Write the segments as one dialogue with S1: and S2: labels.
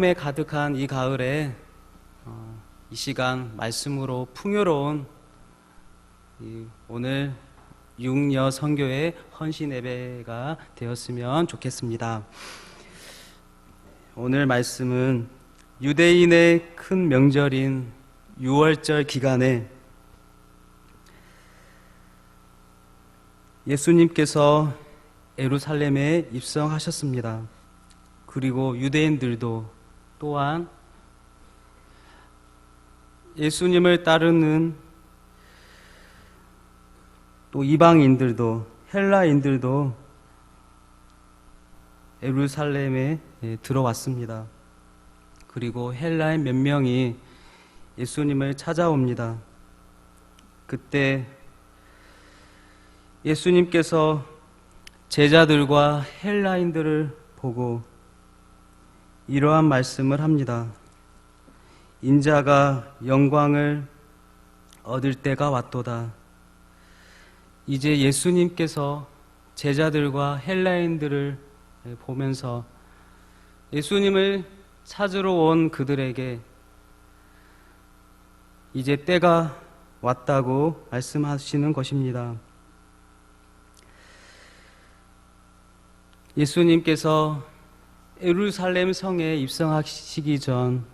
S1: 에 가득한 이 가을에 이 시간 말씀으로 풍요로운 오늘 육녀 선교의 헌신 예배가 되었으면 좋겠습니다. 오늘 말씀은 유대인의 큰 명절인 유월절 기간에 예수님께서 예루살렘에 입성하셨습니다. 그리고 유대인들도 또한 예수님을 따르는 또 이방인들도 헬라인들도 예루살렘에 들어왔습니다. 그리고 헬라인 몇 명이 예수님을 찾아옵니다. 그때 예수님께서 제자들과 헬라인들을 보고 이러한 말씀을 합니다. 인자가 영광을 얻을 때가 왔도다. 이제 예수님께서 제자들과 헬라인들을 보면서 예수님을 찾으러 온 그들에게 이제 때가 왔다고 말씀하시는 것입니다. 예수님께서 예루살렘 성에 입성하시기 전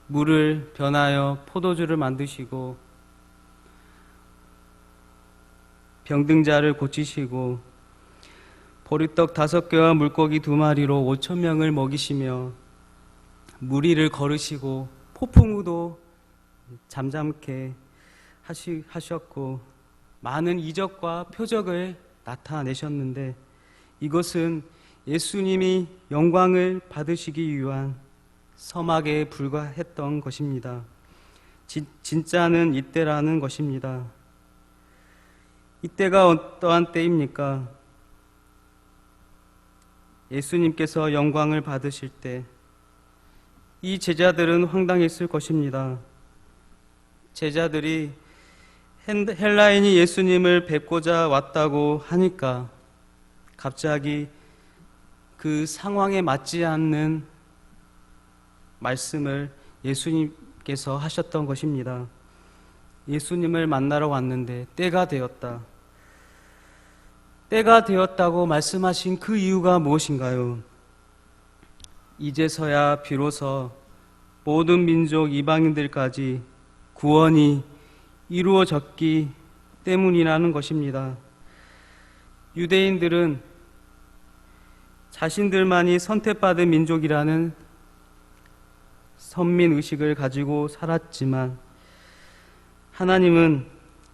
S1: 물을 변하여 포도주를 만드시고 병든 자를 고치시고 보리떡 5개와 물고기 2마리로 5,000명을 먹이시며 무리를 걸으시고 폭풍우도 잠잠케 하셨고 많은 이적과 표적을 나타내셨는데 이것은 예수님이 영광을 받으시기 위한 서막에 불과했던 것입니다. 진짜는 이때라는 것입니다. 이때가 어떠한 때입니까? 예수님께서 영광을 받으실 때 이 제자들은 황당했을 것입니다. 제자들이 헬라인이 예수님을 뵙고자 왔다고 하니까 갑자기 그 상황에 맞지 않는 말씀을 예수님께서 하셨던 것입니다. 예수님을 만나러 왔는데 때가 되었다. 때가 되었다고 말씀하신 그 이유가 무엇인가요? 이제서야 비로소 모든 민족 이방인들까지 구원이 이루어졌기 때문이라는 것입니다. 유대인들은 자신들만이 선택받은 민족이라는 선민의식을 가지고 살았지만 하나님은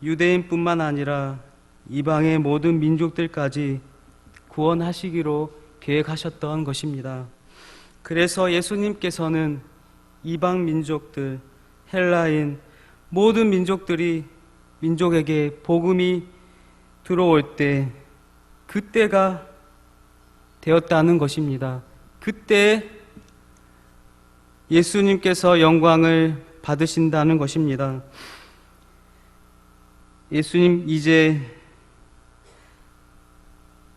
S1: 유대인뿐만 아니라 이방의 모든 민족들까지 구원하시기로 계획하셨던 것입니다. 그래서 예수님께서는 이방 민족들, 헬라인, 모든 민족에게 복음이 들어올 때 그때가 되었다는 것입니다. 그때 예수님께서 영광을 받으신다는 것입니다. 예수님 이제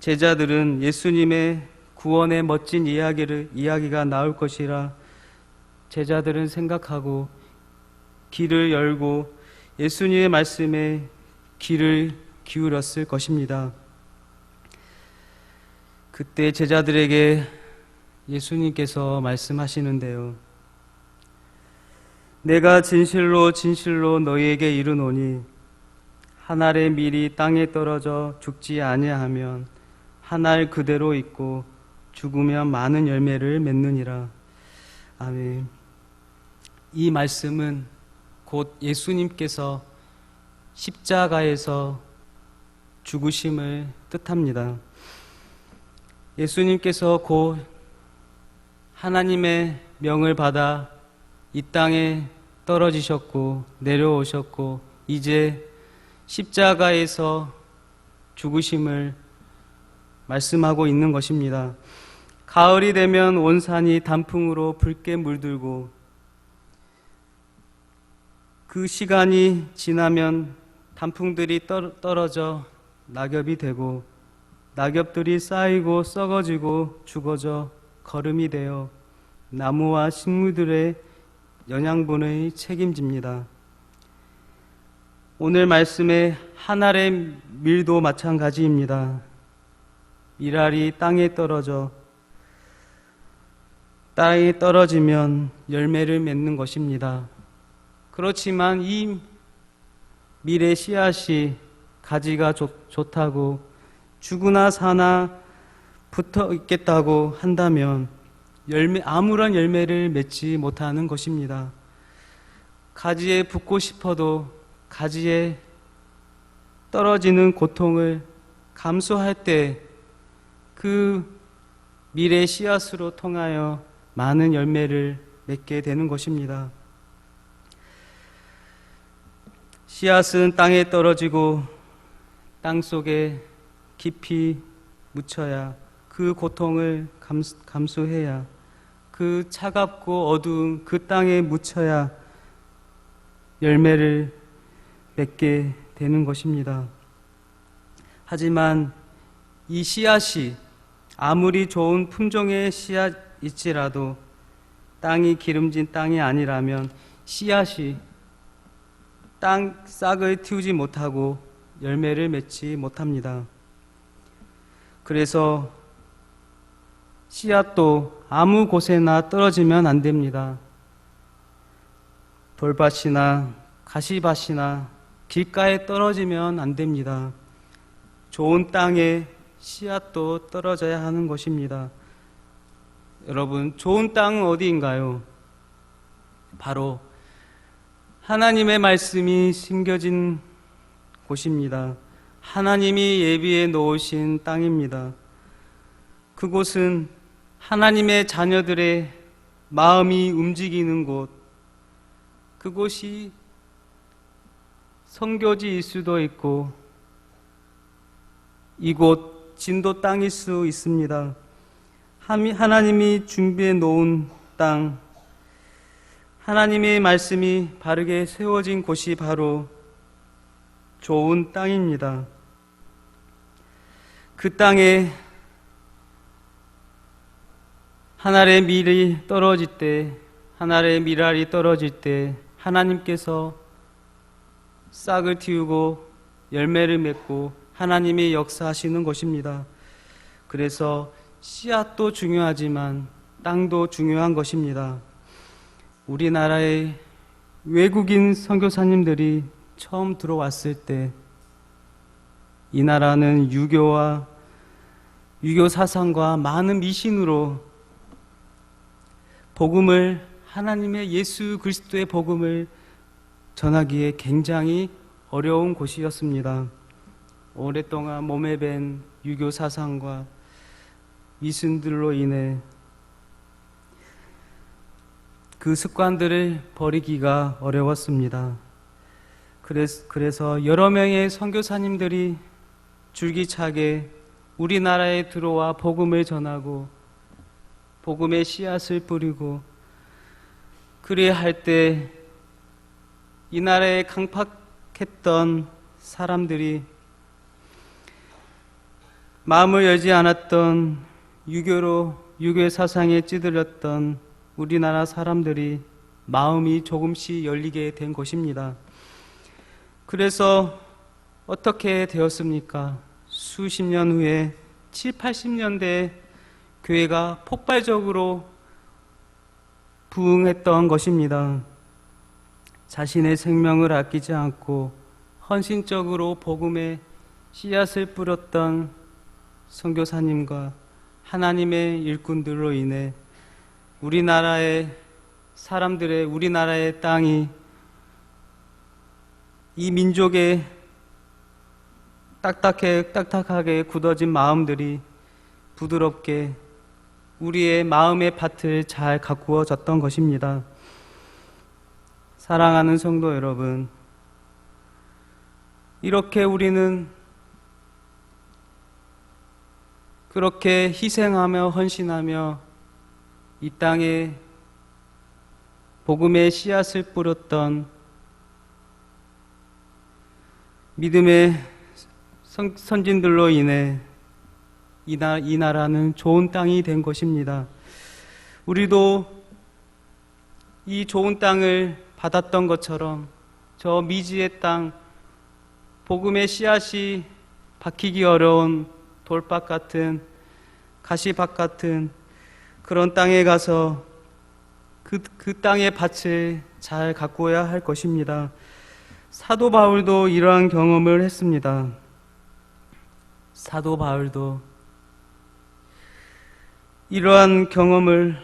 S1: 제자들은 예수님의 구원의 멋진 이야기가 나올 것이라 제자들은 생각하고 귀를 열고 예수님의 말씀에 귀를 기울였을 것입니다. 그때 제자들에게 예수님께서 말씀하시는데요. 내가 진실로 진실로 너희에게 이르노니 한 알의 밀이 땅에 떨어져 죽지 아니하면 한 알 그대로 있고 죽으면 많은 열매를 맺느니라. 아멘. 이 말씀은 곧 예수님께서 십자가에서 죽으심을 뜻합니다. 예수님께서 곧 하나님의 명을 받아 이 땅에 떨어지셨고 내려오셨고 이제 십자가에서 죽으심을 말씀하고 있는 것입니다. 가을이 되면 온 산이 단풍으로 붉게 물들고 그 시간이 지나면 단풍들이 떨어져 낙엽이 되고 낙엽들이 쌓이고 썩어지고 죽어져 거름이 되어 나무와 식물들의 영양분을 책임집니다. 오늘 말씀의 한 알의 밀도 마찬가지입니다. 밀알이 땅에 떨어지면 열매를 맺는 것입니다. 그렇지만 이 밀의 씨앗이 가지가 좋다고 죽으나 사나 붙어 있겠다고 한다면 아무런 열매를 맺지 못하는 것입니다. 가지에 붙고 싶어도 가지에 떨어지는 고통을 감수할 때 그 밀의 씨앗으로 통하여 많은 열매를 맺게 되는 것입니다. 씨앗은 땅에 떨어지고 땅 속에 깊이 묻혀야 그 고통을 감수해야 그 차갑고 어두운 그 땅에 묻혀야 열매를 맺게 되는 것입니다. 하지만 이 씨앗이 아무리 좋은 품종의 씨앗일지라도 땅이 기름진 땅이 아니라면 씨앗이 땅 싹을 틔우지 못하고 열매를 맺지 못합니다. 그래서 씨앗도 아무 곳에나 떨어지면 안 됩니다. 돌밭이나 가시밭이나 길가에 떨어지면 안 됩니다. 좋은 땅에 씨앗도 떨어져야 하는 것입니다. 여러분, 좋은 땅은 어디인가요? 바로 하나님의 말씀이 심겨진 곳입니다. 하나님이 예비해 놓으신 땅입니다. 그곳은 하나님의 자녀들의 마음이 움직이는 곳, 그곳이 선교지일 수도 있고 이곳 진도 땅일 수 있습니다. 하나님이 준비해 놓은 땅, 하나님의 말씀이 바르게 세워진 곳이 바로 좋은 땅입니다. 그 땅에 한 알의 밀이 떨어질 때, 한 알의 밀알이 떨어질 때 하나님께서 싹을 틔우고 열매를 맺고 하나님이 역사하시는 것입니다. 그래서 씨앗도 중요하지만 땅도 중요한 것입니다. 우리나라에 외국인 선교사님들이 처음 들어왔을 때 이 나라는 유교 사상과 많은 미신으로 복음을, 하나님의 예수 그리스도의 복음을 전하기에 굉장히 어려운 곳이었습니다. 오랫동안 몸에 밴 유교 사상과 미신들로 인해 그 습관들을 버리기가 어려웠습니다. 그래서 여러 명의 선교사님들이 줄기차게 우리나라에 들어와 복음을 전하고 복음의 씨앗을 뿌리고 그래야 할 때 이 나라에 강팍했던 사람들이, 마음을 열지 않았던 유교의 사상에 찌들렸던 우리나라 사람들이 마음이 조금씩 열리게 된 것입니다. 그래서 어떻게 되었습니까? 수십 년 후에 7, 80년대 교회가 폭발적으로 부흥했던 것입니다. 자신의 생명을 아끼지 않고 헌신적으로 복음의 씨앗을 뿌렸던 선교사님과 하나님의 일꾼들로 인해 우리나라의 사람들의, 우리나라의 땅이 이 민족의 딱딱하게 굳어진 마음들이 부드럽게 우리의 마음의 밭을 잘 가꾸어졌던 것입니다. 사랑하는 성도 여러분, 이렇게 우리는 그렇게 희생하며 헌신하며 이 땅에 복음의 씨앗을 뿌렸던 믿음의 선진들로 인해 이 나라는 좋은 땅이 된 것입니다. 우리도 이 좋은 땅을 받았던 것처럼 저 미지의 땅, 복음의 씨앗이 박히기 어려운 돌밭 같은, 가시밭 같은 그런 땅에 가서 그 땅의 밭을 잘 가꾸어야 할 것입니다. 사도 바울도 이러한 경험을 했습니다. 사도 바울도 이러한 경험을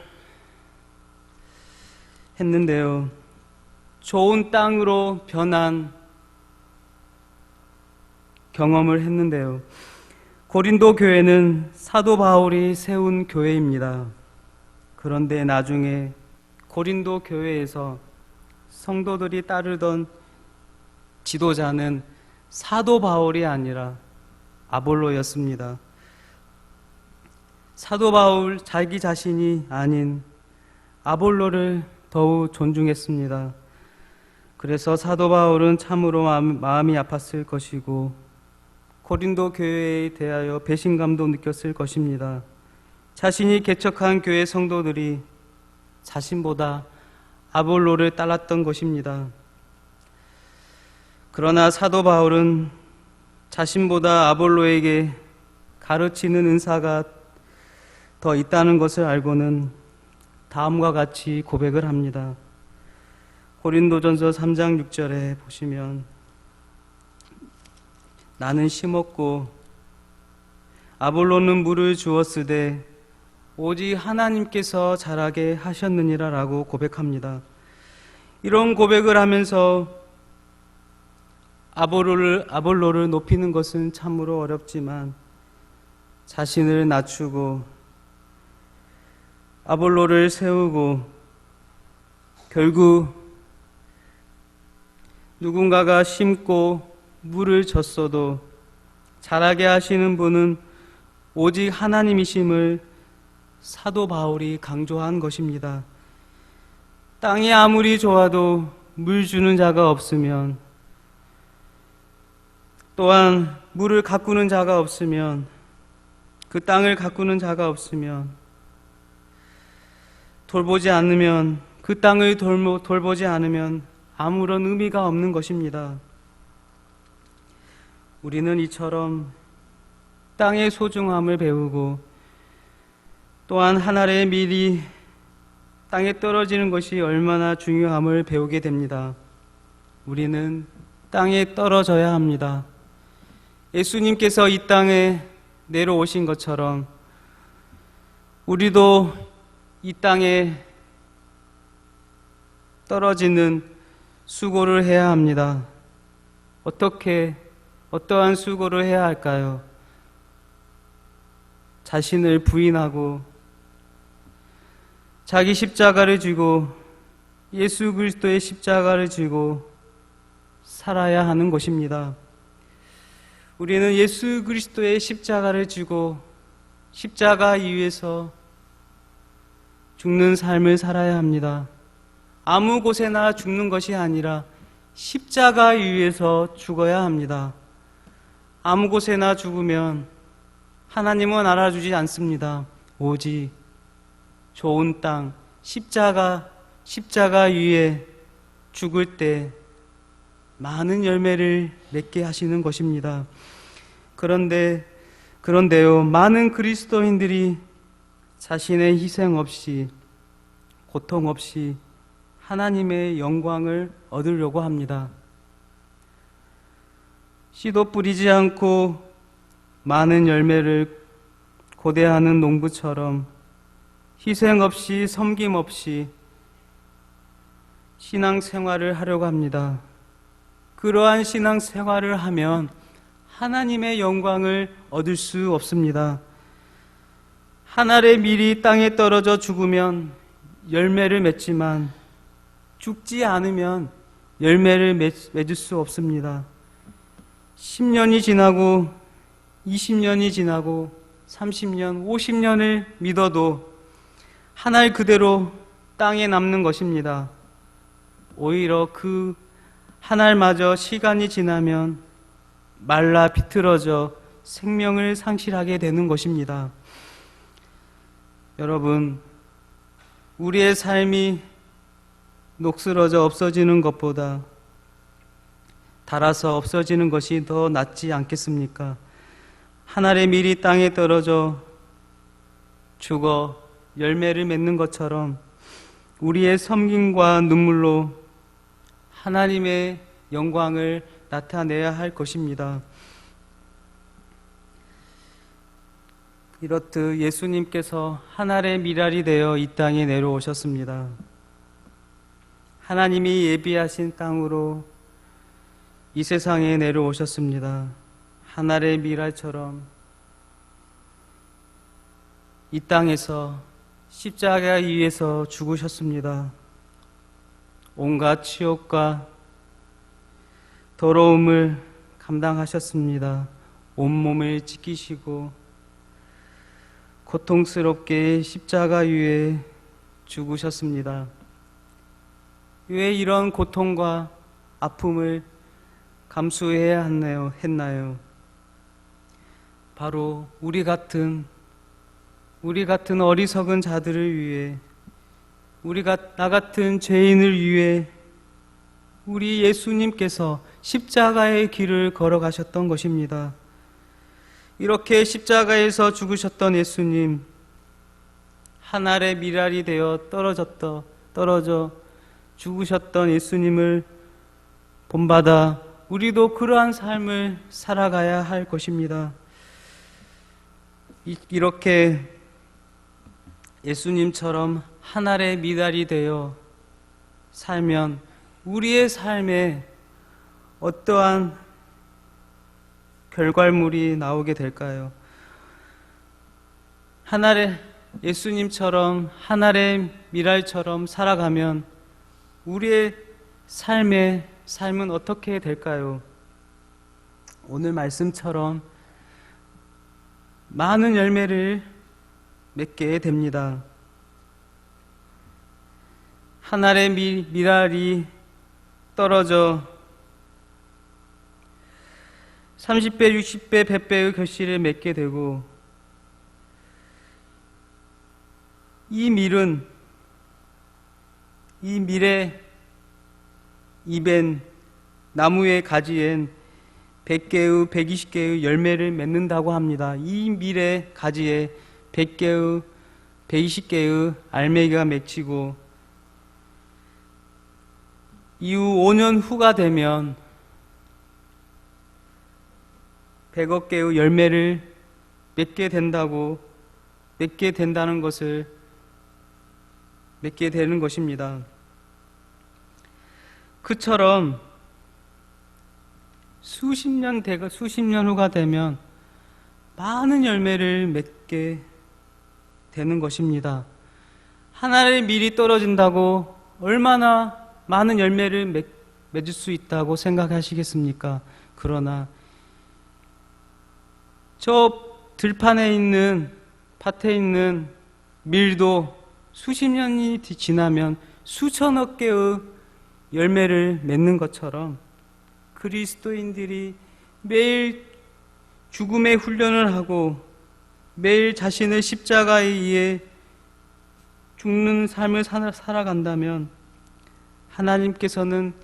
S1: 했는데요. 좋은 땅으로 변한 경험을 했는데요. 고린도 교회는 사도 바울이 세운 교회입니다. 그런데 나중에 고린도 교회에서 성도들이 따르던 지도자는 사도 바울이 아니라 아볼로였습니다. 사도 바울 자기 자신이 아닌 아볼로를 더욱 존중했습니다. 그래서 사도 바울은 참으로 마음이 아팠을 것이고 고린도 교회에 대하여 배신감도 느꼈을 것입니다. 자신이 개척한 교회 성도들이 자신보다 아볼로를 따랐던 것입니다. 그러나 사도 바울은 자신보다 아볼로에게 가르치는 은사가 더 있다는 것을 알고는 다음과 같이 고백을 합니다. 고린도전서 3장 6절에 보시면 나는 심었고 아볼로는 물을 주었으되 오직 하나님께서 자라게 하셨느니라 라고 고백합니다. 이런 고백을 하면서 아볼로를 높이는 것은 참으로 어렵지만 자신을 낮추고 아볼로를 세우고 결국 누군가가 심고 물을 줬어도 자라게 하시는 분은 오직 하나님이심을 사도 바울이 강조한 것입니다. 땅이 아무리 좋아도 물 주는 자가 없으면, 또한 물을 가꾸는 자가 없으면, 그 땅을 가꾸는 자가 없으면, 돌보지 않으면, 그 땅을 돌보지 않으면 아무런 의미가 없는 것입니다. 우리는 이처럼 땅의 소중함을 배우고 또한 하늘의 밀이 땅에 떨어지는 것이 얼마나 중요함을 배우게 됩니다. 우리는 땅에 떨어져야 합니다. 예수님께서 이 땅에 내려오신 것처럼 우리도 이 땅에 떨어지는 수고를 해야 합니다. 어떠한 수고를 해야 할까요? 자신을 부인하고 자기 십자가를 지고 예수 그리스도의 십자가를 지고 살아야 하는 것입니다. 우리는 예수 그리스도의 십자가를 지고 십자가 위에서 죽는 삶을 살아야 합니다. 아무 곳에나 죽는 것이 아니라 십자가 위에서 죽어야 합니다. 아무 곳에나 죽으면 하나님은 알아주지 않습니다. 오직 좋은 땅, 십자가 위에 죽을 때 많은 열매를 맺게 하시는 것입니다. 그런데요, 많은 그리스도인들이 자신의 희생 없이, 고통 없이 하나님의 영광을 얻으려고 합니다. 씨도 뿌리지 않고 많은 열매를 고대하는 농부처럼 희생 없이, 섬김 없이 신앙생활을 하려고 합니다. 그러한 신앙생활을 하면 하나님의 영광을 얻을 수 없습니다. 하늘의 밀이 땅에 떨어져 죽으면 열매를 맺지만 죽지 않으면 열매를 맺을 수 없습니다. 10년이 지나고 20년이 지나고 30년, 50년을 믿어도 하늘 그대로 땅에 남는 것입니다. 오히려 그 하늘마저 시간이 지나면 말라 비틀어져 생명을 상실하게 되는 것입니다. 여러분, 우리의 삶이 녹슬어져 없어지는 것보다 닳아서 없어지는 것이 더 낫지 않겠습니까? 한 알의 밀이 땅에 떨어져 죽어 열매를 맺는 것처럼 우리의 섬김과 눈물로 하나님의 영광을 나타내야 할 것입니다. 이렇듯 예수님께서 한 알의 밀알이 되어 이 땅에 내려오셨습니다. 하나님이 예비하신 땅으로 이 세상에 내려오셨습니다. 한 알의 밀알처럼 이 땅에서 십자가 위에서 죽으셨습니다. 온갖 치욕과 더러움을 감당하셨습니다. 온몸을 찢기시고 고통스럽게 십자가 위에 죽으셨습니다. 왜 이런 고통과 아픔을 감수해야 했나요? 바로 우리 같은 어리석은 자들을 위해, 나 같은 죄인을 위해 우리 예수님께서 십자가의 길을 걸어가셨던 것입니다. 이렇게 십자가에서 죽으셨던 예수님, 한 알의 밀알이 되어 떨어져 죽으셨던 예수님을 본받아 우리도 그러한 삶을 살아가야 할 것입니다. 이렇게 예수님처럼 한 알의 밀알이 되어 살면 우리의 삶에 어떠한 결과물이 나오게 될까요? 예수님처럼 한 알의 밀알처럼 살아가면 우리의 삶은 어떻게 될까요? 오늘 말씀처럼 많은 열매를 맺게 됩니다. 한 알의 밀알이 떨어져 30배, 60배, 100배의 결실을 맺게 되고, 이 밀의 잎엔, 나무의 가지엔 100개의, 120개의 열매를 맺는다고 합니다. 이 밀의 가지에 100개의, 120개의 알맹이가 맺히고, 이후 5년 후가 되면 100억 개의 열매를 맺게 된다는 것을 맺게 되는 것입니다. 그처럼 수십 년 후가 되면 많은 열매를 맺게 되는 것입니다. 하나의 밀이 떨어진다고 얼마나 많은 열매를 맺을 수 있다고 생각하시겠습니까? 그러나 저 들판에 있는 밭에 있는 밀도 수십 년이 지나면 수천억 개의 열매를 맺는 것처럼 그리스도인들이 매일 죽음의 훈련을 하고 매일 자신의 십자가에 의해 죽는 삶을 살아간다면 하나님께서는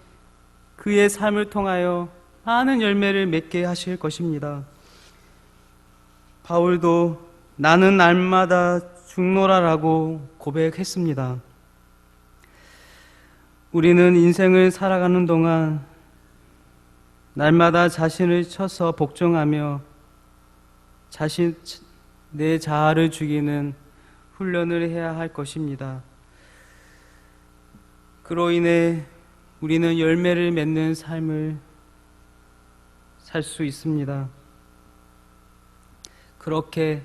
S1: 그의 삶을 통하여 많은 열매를 맺게 하실 것입니다. 바울도 나는 날마다 죽노라라고 고백했습니다. 우리는 인생을 살아가는 동안 날마다 자신을 쳐서 복종하며 내 자아를 죽이는 훈련을 해야 할 것입니다. 그로 인해 우리는 열매를 맺는 삶을 살 수 있습니다. 그렇게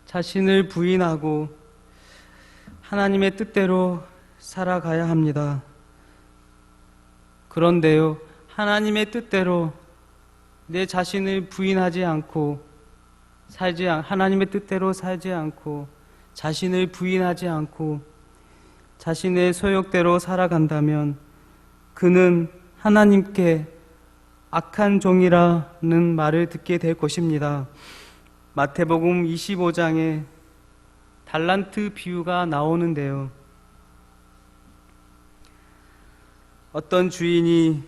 S1: 자신을 부인하고 하나님의 뜻대로 살아가야 합니다. 그런데요, 하나님의 뜻대로 내 자신을 부인하지 않고 하나님의 뜻대로 살지 않고 자신을 부인하지 않고 자신의 소욕대로 살아간다면 그는 하나님께 악한 종이라는 말을 듣게 될 것입니다. 마태복음 25장에 달란트 비유가 나오는데요. 어떤 주인이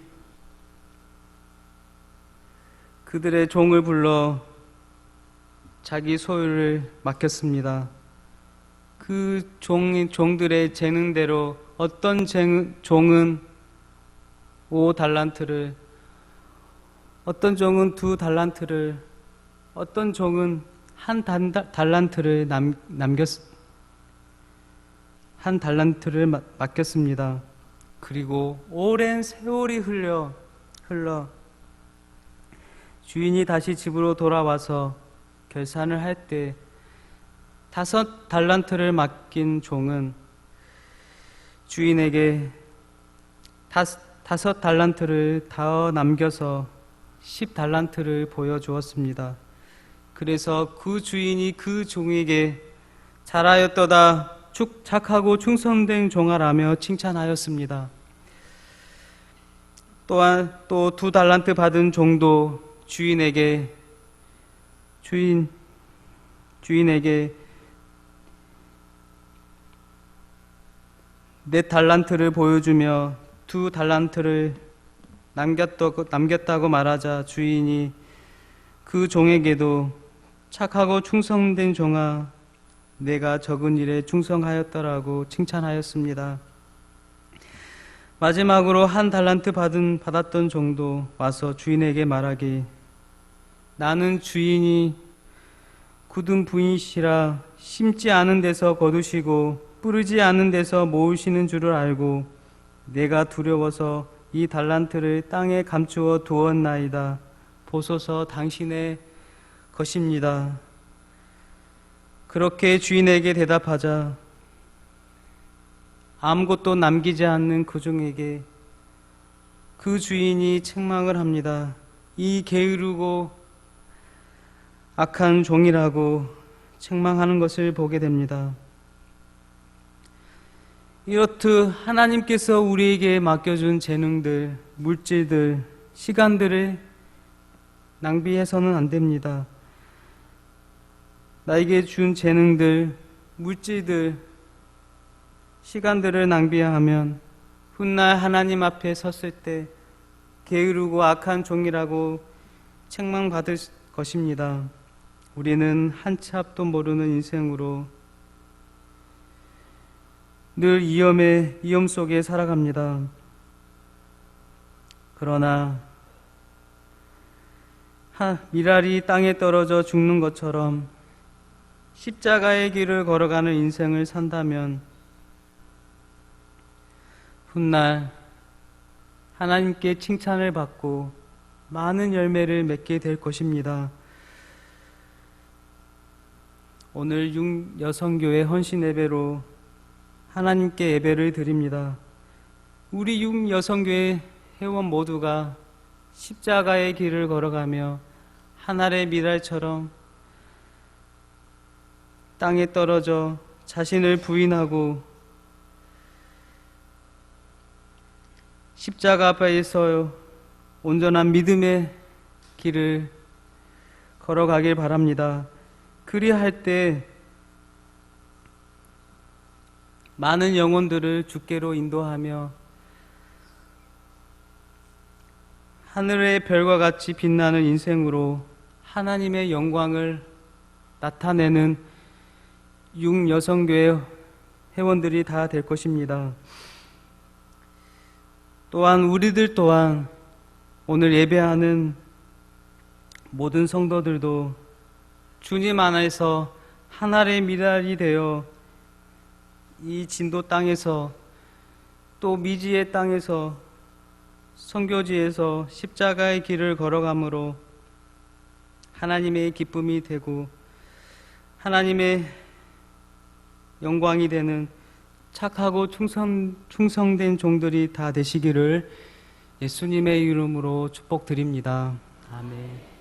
S1: 그들의 종을 불러 자기 소유를 맡겼습니다. 그 종들의 재능대로 어떤 종은 5달란트를, 어떤 종은 2달란트를, 어떤 종은 1달란트를 한 달란트를 맡겼습니다. 그리고 오랜 세월이 흘러 주인이 다시 집으로 돌아와서 결산을 할 때 5달란트를 맡긴 종은 주인에게 5달란트를 더 남겨서 10달란트를 보여주었습니다. 그래서 그 주인이 그 종에게 잘하였도다, 착하고 충성된 종아라며 칭찬하였습니다. 또한 또 2달란트 받은 종도 주인에게 4달란트를 보여주며 2달란트를 남겼다고 말하자 주인이 그 종에게도 착하고 충성된 종아, 내가 적은 일에 충성하였더라고 칭찬하였습니다. 마지막으로 1달란트 받았던 종도 와서 주인에게 말하기, 나는 주인이 굳은 부인이시라 심지 않은 데서 거두시고 뿌리지 않은 데서 모으시는 줄을 알고 내가 두려워서 이 달란트를 땅에 감추어 두었나이다. 보소서 당신의 것입니다. 그렇게 주인에게 대답하자 아무것도 남기지 않는 그 종에게 그 주인이 책망을 합니다. 이 게으르고 악한 종이라고 책망하는 것을 보게 됩니다. 이렇듯 하나님께서 우리에게 맡겨준 재능들, 물질들, 시간들을 낭비해서는 안 됩니다. 나에게 준 재능들, 물질들, 시간들을 낭비하면 훗날 하나님 앞에 섰을 때 게으르고 악한 종이라고 책망받을 것입니다. 우리는 한치 앞도 모르는 인생으로 늘 위험 속에 살아갑니다. 그러나 미랄이 땅에 떨어져 죽는 것처럼 십자가의 길을 걸어가는 인생을 산다면 훗날 하나님께 칭찬을 받고 많은 열매를 맺게 될 것입니다. 오늘 육여성교회 헌신 예배로 하나님께 예배를 드립니다. 우리 육여성교회 회원 모두가 십자가의 길을 걸어가며 하늘의 미랄처럼 땅에 떨어져 자신을 부인하고 십자가 앞에서 온전한 믿음의 길을 걸어가길 바랍니다. 그리할 때 많은 영혼들을 주께로 인도하며 하늘의 별과 같이 빛나는 인생으로 하나님의 영광을 나타내는 육여성교회 회원들이 다 될 것입니다. 또한 우리들 또한 오늘 예배하는 모든 성도들도 주님 안에서 하늘의 미랄이 되어 이 진도 땅에서 또 미지의 땅에서 선교지에서 십자가의 길을 걸어감으로 하나님의 기쁨이 되고 하나님의 영광이 되는 착하고 충성된 종들이 다 되시기를 예수님의 이름으로 축복드립니다. 아멘.